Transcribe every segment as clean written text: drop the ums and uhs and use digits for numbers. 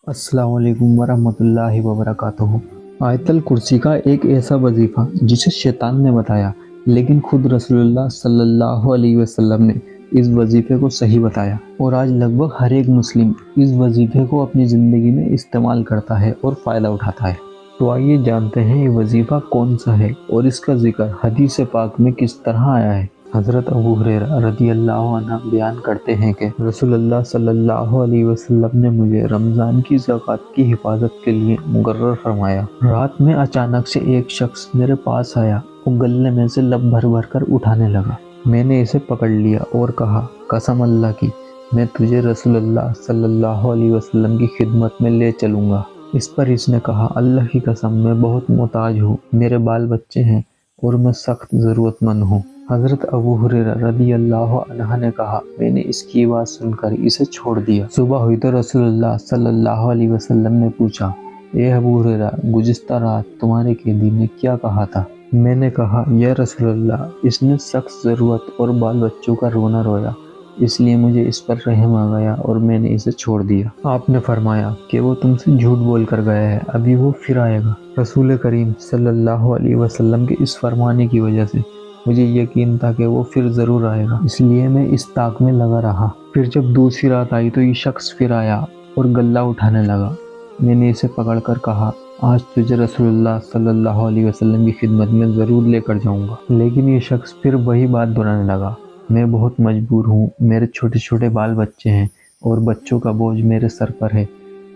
अस्सलाम वालेकुम वरहमतुल्लाहि वबरकातुहू। आयतल कुर्सी का एक ऐसा वजीफ़ा जिसे शैतान ने बताया, लेकिन खुद रसूलुल्लाह सल्लल्लाहु अलैहि वसल्लम ने इस वजीफ़े को सही बताया और आज लगभग हर एक मुस्लिम इस वजीफ़े को अपनी ज़िंदगी में इस्तेमाल करता है और फ़ायदा उठाता है। तो आइए जानते हैं ये वजीफ़ा कौन सा है और इसका ज़िक्र हदीस पाक में किस तरह आया है। हज़रत अबू हुरैरा रज़ियल्लाहु अन्हु बयान करते हैं कि रसूलुल्लाह सल्लल्लाहु अलैहि वसल्लम ने मुझे रमज़ान की ज़कात की हिफाजत के लिए मुकर्रर फरमाया। रात में अचानक से एक शख्स मेरे पास आया और गले में से लब भर भर कर उठाने लगा। मैंने इसे पकड़ लिया और कहा, कसम अल्लाह की, मैं तुझे रसूलुल्लाह सल्लल्लाहु अलैहि वसल्लम की खिदमत में ले चलूँगा। इस पर इसने कहा, अल्लाह की कसम, मैं बहुत मोहताज हूँ, मेरे बाल बच्चे हैं और मैं सख्त ज़रूरतमंद हूँ। हज़रत अबू हुरैरा रज़ियल्लाहु अन्हु ने कहा, मैंने इसकी बात सुनकर इसे छोड़ दिया। सुबह हुई तो रसूलुल्लाह सल्लल्लाहु अलैहि वसल्लम ने पूछा, ए अबू हुरैरा, गुज़िश्ता रात तुम्हारे कैदी ने क्या कहा था? मैंने कहा, या रसूलुल्लाह, इसने सख्त ज़रूरत और बाल बच्चों का रोना रोया, इसलिए मुझे इस पर रहम आ गया और मैंने इसे छोड़ दिया। आपने फरमाया कि वो तुमसे झूठ बोल कर गया है, अभी वो फिर आएगा। रसूल करीम सल्लल्लाहु अलैहि वसल्लम के इस फरमाने की वजह से मुझे यकीन था कि वो फिर ज़रूर आएगा, इसलिए मैं इस ताक में लगा रहा। फिर जब दूसरी रात आई तो ये शख्स फिर आया और गल्ला उठाने लगा। मैंने इसे पकड़कर कहा, आज तुझे रसूलुल्लाह सल्लल्लाहु अलैहि वसल्लम की खिदमत में ज़रूर लेकर जाऊंगा। लेकिन ये शख्स फिर वही बात दोहराने लगा, मैं बहुत मजबूर हूँ, मेरे छोटे छोटे बाल बच्चे हैं और बच्चों का बोझ मेरे सर पर है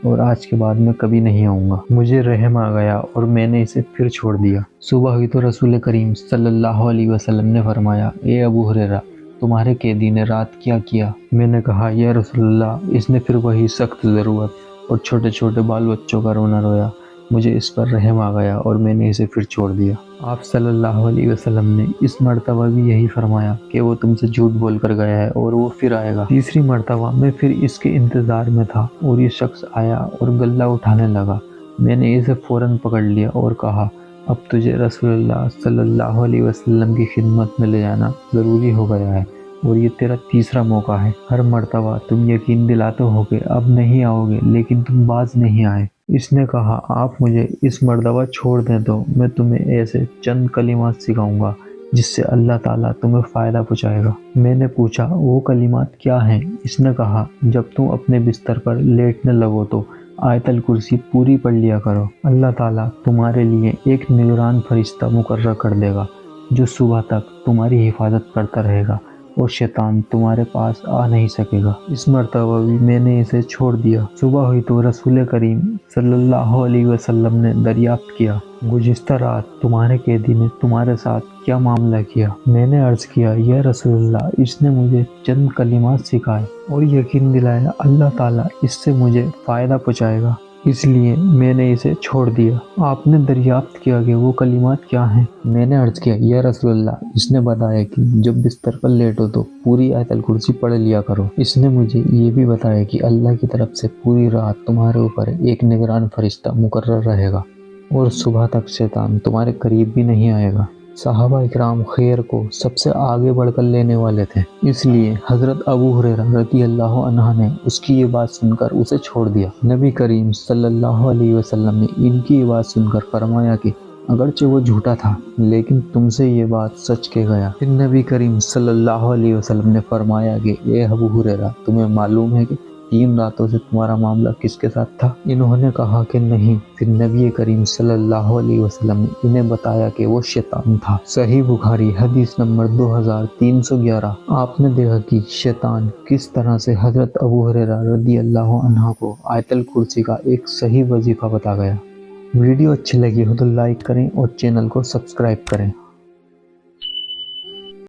और आज के बाद मैं कभी नहीं आऊँगा। मुझे रहम आ गया और मैंने इसे फिर छोड़ दिया। सुबह हुई तो रसूल करीम सल्लल्लाहु अलैहि वसल्लम ने फरमाया, ए अबू हुरैरा, तुम्हारे कैदी ने रात क्या किया? मैंने कहा, या रसूलल्लाह, इसने फिर वही सख्त ज़रूरत और छोटे छोटे बाल बच्चों का रोना रोया, मुझे इस पर रहम आ गया और मैंने इसे फिर छोड़ दिया। आप सल्लल्लाहु अलैहि वसल्लम ने इस मर्तबा भी यही फरमाया कि वो तुमसे झूठ बोल कर गया है और वो फिर आएगा। तीसरी मर्तबा मैं फिर इसके इंतज़ार में था और ये शख्स आया और गल्ला उठाने लगा। मैंने इसे फ़ौरन पकड़ लिया और कहा, अब तुझे रसूलुल्लाह सल्लल्लाहु अलैहि वसल्लम की खिदमत में ले जाना ज़रूरी हो गया है और ये तेरा तीसरा मौका है। हर मर्तबा तुम यकीन दिलाते हो कि अब नहीं आओगे, लेकिन तुम बाज नहीं आए। इसने कहा, आप मुझे इस मर्तबा छोड़ दें तो मैं तुम्हें ऐसे चंद कलिमात सिखाऊंगा जिससे अल्लाह ताला तुम्हें फ़ायदा पहुँचाएगा। मैंने पूछा, वो कलिमात क्या हैं? इसने कहा, जब तुम अपने बिस्तर पर लेटने लगो तो आयतल कुर्सी पूरी पढ़ लिया करो। अल्लाह ताला तुम्हारे लिए एक निगरान फरिश्ता मुकर्रर कर देगा जो सुबह तक तुम्हारी हिफाजत करता रहेगा और शैतान तुम्हारे पास आ नहीं सकेगा। इस मर्तबा भी मैंने इसे छोड़ दिया। सुबह हुई तो रसूल करीम सल्लल्लाहु अलैहि वसल्लम ने दरियाफ्त किया, गुज़िश्ता रात तुम्हारे कैदी ने तुम्हारे साथ क्या मामला किया? मैंने अर्ज़ किया, या रसूलल्लाह, इसने मुझे चंद कलिमात सिखाए और यकीन दिलाया अल्लाह ताला इससे मुझे फ़ायदा पहुँचाएगा, इसलिए मैंने इसे छोड़ दिया। आपने दरियाफ्त किया कि वो कलिमात क्या हैं? मैंने अर्ज़ किया, या रसूलल्लाह, इसने बताया कि जब बिस्तर पर लेटो तो पूरी आयतल कुर्सी पढ़ लिया करो। इसने मुझे ये भी बताया कि अल्लाह की तरफ से पूरी रात तुम्हारे ऊपर एक निगरान फरिश्ता मुकर्रर रहेगा और सुबह तक शैतान तुम्हारे करीब भी नहीं आएगा। सहाबा इकराम खैर को सबसे आगे बढ़कर लेने वाले थे, इसलिए हज़रत अबू हुरैरा रज़ियल्लाहु अन्हु ने उसकी ये बात सुनकर उसे छोड़ दिया। नबी करीम सल्लल्लाहु अलैहि वसल्लम ने इनकी ये बात सुनकर फरमाया कि अगरचे वो झूठा था, लेकिन तुमसे ये बात सच कह गया। फिर नबी करीम सल्लल्लाहु अलैहि वसल्लम ने फरमाया कि ए अबू हुरैरा, तुम्हें मालूम है कि 3 रातों से तुम्हारा मामला किसके साथ था? इन्होंने कहा कि नहीं। फिर नबी करीम सल्लल्लाहु अलैहि वसल्लम ने इन्हें बताया कि वो शैतान था। सही बुखारी हदीस नंबर 2311। आपने देखा कि शैतान किस तरह से हज़रत अबू हुरैरा रज़ियल्लाहु अन्हु को आयतल कुर्सी का एक सही वजीफ़ा बता गया। वीडियो अच्छी लगी हो तो लाइक करें और चैनल को सब्सक्राइब करें।